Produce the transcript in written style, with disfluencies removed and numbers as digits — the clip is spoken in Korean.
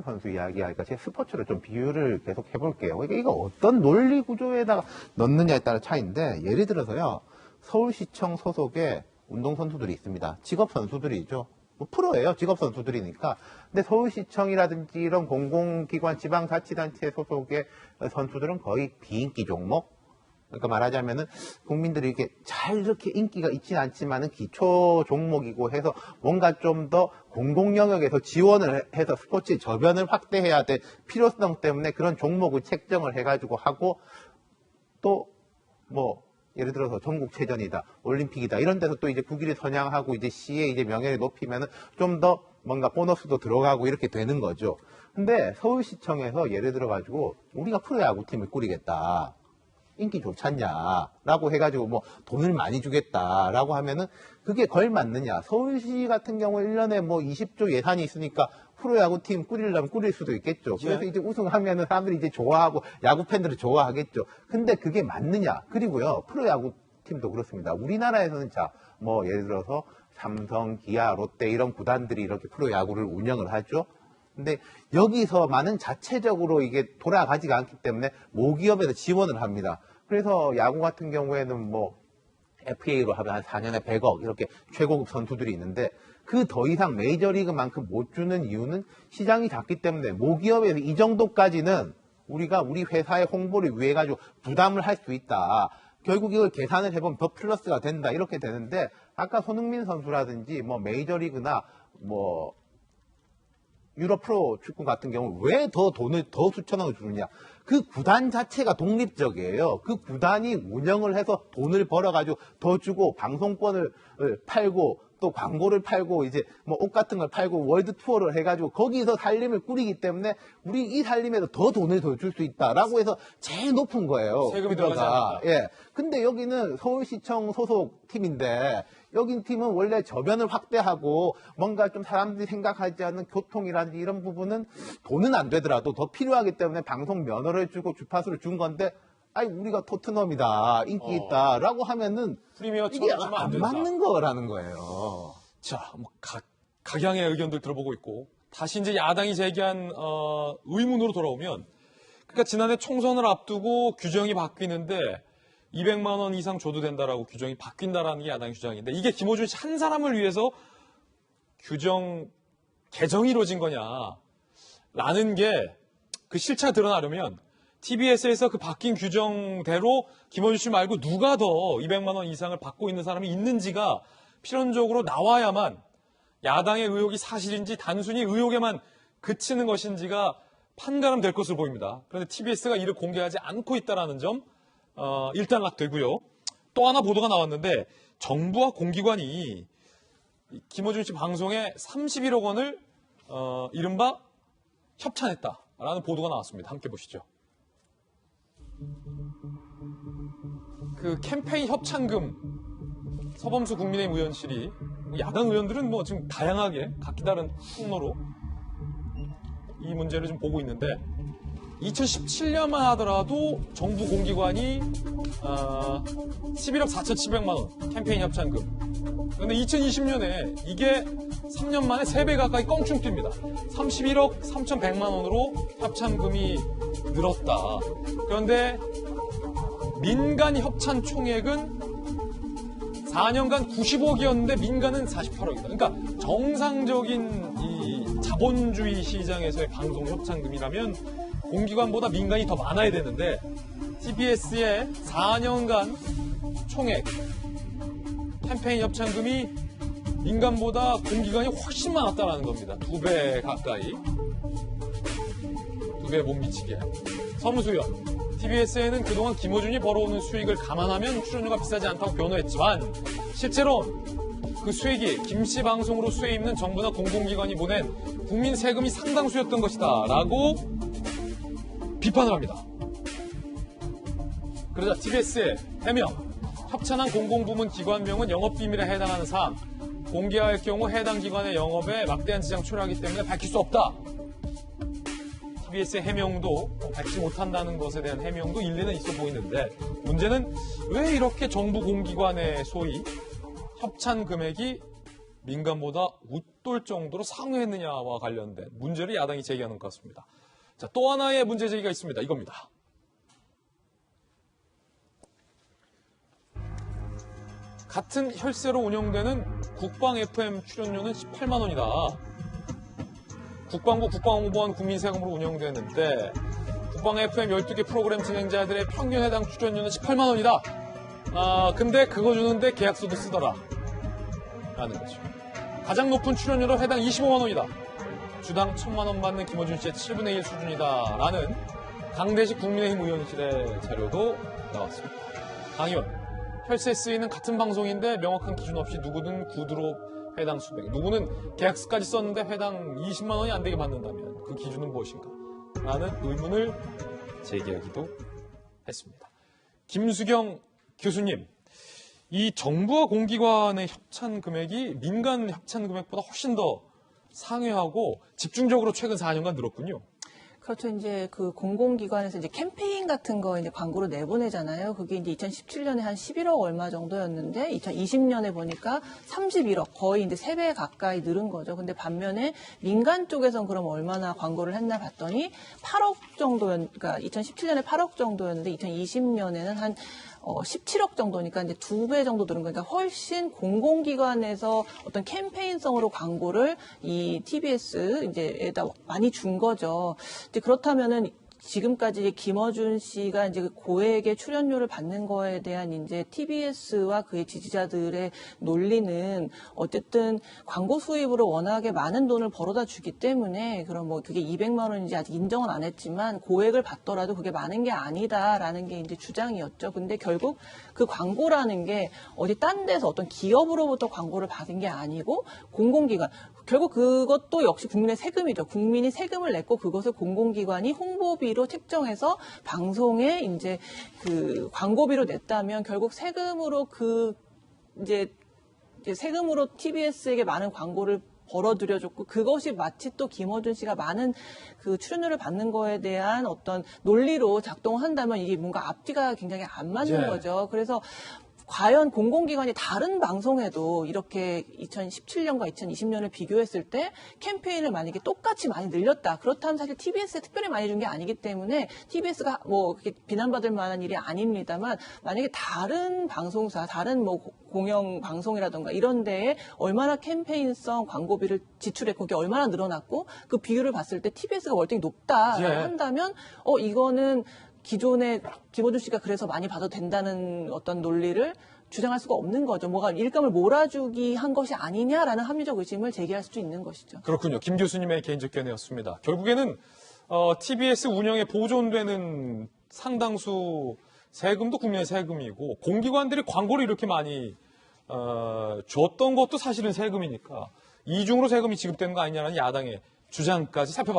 선수 이야기하니까 제 스포츠를 좀 비유를 계속 해볼게요. 그러니까 이거 어떤 논리 구조에다가 넣느냐에 따라 차이인데, 예를 들어서요, 서울시청 소속의 운동선수들이 있습니다. 직업선수들이죠. 뭐 프로예요. 직업선수들이니까. 근데 서울시청이라든지 이런 공공기관 지방자치단체 소속의 선수들은 거의 비인기 종목. 그러니까 말하자면은 국민들이 이렇게 인기가 있진 않지만은 기초 종목이고 해서 뭔가 좀 더 공공 영역에서 지원을 해서 스포츠의 저변을 확대해야 될 필요성 때문에 그런 종목을 책정을 해가지고 하고, 또 뭐 예를 들어서 전국체전이다, 올림픽이다 이런 데서 또 이제 국위를 선양하고 이제 시의 이제 명예를 높이면은 좀 더 뭔가 보너스도 들어가고 이렇게 되는 거죠. 근데 서울시청에서 예를 들어가지고 우리가 프로야구팀을 꾸리겠다, 인기 좋잖냐라고 해가지고 뭐 돈을 많이 주겠다라고 하면은 그게 걸맞느냐. 서울시 같은 경우 1년에 뭐 20조 예산이 있으니까 프로야구팀 꾸리려면 꾸릴 수도 있겠죠. 그래서 이제 우승하면은 사람들이 이제 좋아하고 야구 팬들이 좋아하겠죠. 근데 그게 맞느냐. 그리고요, 프로야구팀도 그렇습니다. 우리나라에서는 자, 뭐 예를 들어서 삼성, 기아, 롯데 이런 구단들이 이렇게 프로야구를 운영을 하죠. 근데 여기서만은 자체적으로 이게 돌아가지가 않기 때문에 모기업에서 지원을 합니다. 그래서 야구 같은 경우에는 뭐 FA로 하면 한 4년에 100억 이렇게 최고급 선수들이 있는데, 그 더 이상 메이저리그만큼 못 주는 이유는 시장이 작기 때문에 모기업에서 이 정도까지는 우리가 우리 회사의 홍보를 위해 가지고 부담을 할 수 있다. 결국 이걸 계산을 해보면 더 플러스가 된다. 이렇게 되는데, 아까 손흥민 선수라든지 뭐 메이저리그나 뭐 유럽 프로 축구 같은 경우 왜 더 돈을 더 수천억을 주느냐. 그 구단 자체가 독립적이에요. 그 구단이 운영을 해서 돈을 벌어가지고 더 주고 방송권을 팔고 또 광고를 팔고 이제 뭐 옷 같은 걸 팔고 월드 투어를 해가지고 거기서 살림을 꾸리기 때문에 우리 이 살림에서 더 돈을 더 줄 수 있다라고 해서 제일 높은 거예요. 세금이 들어가지 않는다. 예. 근데 여기는 서울시청 소속 팀인데, 여긴 팀은 원래 저변을 확대하고 뭔가 좀 사람들이 생각하지 않는 교통이라든지 이런 부분은 돈은 안 되더라도 더 필요하기 때문에 방송 면허를 주고 주파수를 준 건데, 아니 우리가 토트넘이다, 인기 있다라고 하면은 프리미어 이게 주면 안 안 된다. 맞는 거라는 거예요. 자, 뭐 각양의 의견들 들어보고 있고, 다시 이제 야당이 제기한 의문으로 돌아오면, 그러니까 지난해 총선을 앞두고 규정이 바뀌는데 200만 원 이상 줘도 된다라고 규정이 바뀐다라는 게 야당의 주장인데, 이게 김어준 씨 한 사람을 위해서 규정 개정이 이루어진 거냐라는 게 그 실체가 드러나려면 TBS에서 그 바뀐 규정대로 김어준 씨 말고 누가 더 200만 원 이상을 받고 있는 사람이 있는지가 필연적으로 나와야만 야당의 의혹이 사실인지 단순히 의혹에만 그치는 것인지가 판가름 될 것으로 보입니다. 그런데 TBS가 이를 공개하지 않고 있다는 점 일단락되고요. 또 하나 보도가 나왔는데, 정부와 공기관이 김어준 씨 방송에 31억 원을 이른바 협찬했다라는 보도가 나왔습니다. 함께 보시죠. 그 캠페인 협찬금, 서범수 국민의힘 의원실이, 야당 의원들은 뭐 지금 다양하게 각기 다른 통로로 이 문제를 좀 보고 있는데, 2017년만 하더라도 정부 공기관이 11억 4,700만 원 캠페인 협찬금. 그런데 2020년에 이게 3년 만에 3배 가까이 껑충 뜁니다. 31억 3,100만 원으로 협찬금이 늘었다. 그런데 민간 협찬 총액은 4년간 90억이었는데 민간은 48억이다. 그러니까 정상적인 이 자본주의 시장에서의 방송 협찬금이라면 공기관보다 민간이 더 많아야 되는데, TBS의 4년간 총액 캠페인 협찬금이 민간보다 공기관이 훨씬 많았다는 겁니다. 2배 가까이. 2배 못 미치게. 서무수 의원, TBS에는 그동안 김어준이 벌어오는 수익을 감안하면 출연료가 비싸지 않다고 변호했지만, 실제로 그 수익이 김씨 방송으로 수혜 입는 정부나 공공기관이 보낸 국민 세금이 상당수였던 것이다 라고 비판을 합니다. 그러자 TBS의 해명, 협찬한 공공부문 기관명은 영업비밀에 해당하는 사항, 공개할 경우 해당 기관의 영업에 막대한 지장 초래하기 때문에 밝힐 수 없다. TBS의 해명도 밝히지 못한다는 것에 대한 해명도 일리는 있어 보이는데, 문제는 왜 이렇게 정부 공기관의 소위 협찬 금액이 민간보다 웃돌 정도로 상회했느냐와 관련된 문제를 야당이 제기하는 것 같습니다. 자, 또 하나의 문제 제기가 있습니다. 이겁니다. 같은 혈세로 운영되는 국방 FM 출연료는 18만 원이다. 국방부 국방홍보원 국민세금으로 운영되는데 국방 FM 12개 프로그램 진행자들의 평균 해당 출연료는 18만 원이다. 근데 그거 주는데 계약서도 쓰더라. 라는 거죠. 가장 높은 출연료로 해당 25만 원이다. 주당 1,000만 원 받는 김어준 씨의 7분의 1 수준이다. 라는 강대식 국민의힘 의원실의 자료도 나왔습니다. 강 의원. 혈세 쓰이는 같은 방송인데 명확한 기준 없이 누구든 구두로 해당 수백, 누구는 계약서까지 썼는데 회당 20만 원이 안 되게 받는다면 그 기준은 무엇인가? 라는 의문을 제기하기도 했습니다. 김수경 교수님, 이 정부와 공기관의 협찬 금액이 민간 협찬 금액보다 훨씬 더 상회하고 집중적으로 최근 4년간 늘었군요. 그렇죠. 이제 그 공공기관에서 이제 캠페인 같은 거 이제 광고로 내보내잖아요. 그게 이제 2017년에 한 11억 얼마 정도였는데 2020년에 보니까 31억, 거의 이제 3배 가까이 늘은 거죠. 근데 반면에 민간 쪽에서는 그럼 얼마나 광고를 했나 봤더니 8억 정도였, 그러니까 2017년에 8억 정도였는데 2020년에는 한 17억 정도니까 이제 2배 정도 늘은 거니까 훨씬 공공기관에서 어떤 캠페인성으로 광고를 이 TBS 이제에다 많이 준 거죠. 이제 그렇다면은 지금까지 김어준 씨가 이제 고액의 출연료를 받는 거에 대한 이제 TBS와 그의 지지자들의 논리는 어쨌든 광고 수입으로 워낙에 많은 돈을 벌어다 주기 때문에 그럼 뭐 그게 200만 원인지 아직 인정은 안 했지만 고액을 받더라도 그게 많은 게 아니다라는 게 이제 주장이었죠. 근데 결국 그 광고라는 게 어디 딴 데서 어떤 기업으로부터 광고를 받은 게 아니고 공공기관, 결국 그것도 역시 국민의 세금이죠. 국민이 세금을 냈고 그것을 공공기관이 홍보비로 책정해서 방송에 이제 그 광고비로 냈다면 결국 세금으로 이제 세금으로 TBS에게 많은 광고를 벌어들여줬고 그것이 마치 또 김어준 씨가 많은 그 출연료를 받는 거에 대한 어떤 논리로 작동한다면 이게 뭔가 앞뒤가 굉장히 안 맞는 거죠. 그래서 과연 공공기관이 다른 방송에도 이렇게 2017년과 2020년을 비교했을 때 캠페인을 만약에 똑같이 많이 늘렸다. 그렇다면 사실 TBS에 특별히 많이 준 게 아니기 때문에 TBS가 뭐 그렇게 비난받을 만한 일이 아닙니다만 만약에 다른 방송사, 다른 뭐 공영 방송이라든가 이런 데에 얼마나 캠페인성 광고비를 지출했고 그게 얼마나 늘어났고 그 비율을 봤을 때 TBS가 월등히 높다라고 한다면 이거는 기존에 김어준 씨가 그래서 많이 받아도 된다는 어떤 논리를 주장할 수가 없는 거죠. 뭐가 일감을 몰아주기 한 것이 아니냐라는 합리적 의심을 제기할 수도 있는 것이죠. 그렇군요. 김 교수님의 개인적 견해였습니다. 결국에는 TBS 운영에 보존되는 상당수 세금도 국민의 세금이고 공기관들이 광고를 이렇게 많이 줬던 것도 사실은 세금이니까 이중으로 세금이 지급되는 거 아니냐는 야당의 주장까지 살펴봤습니다.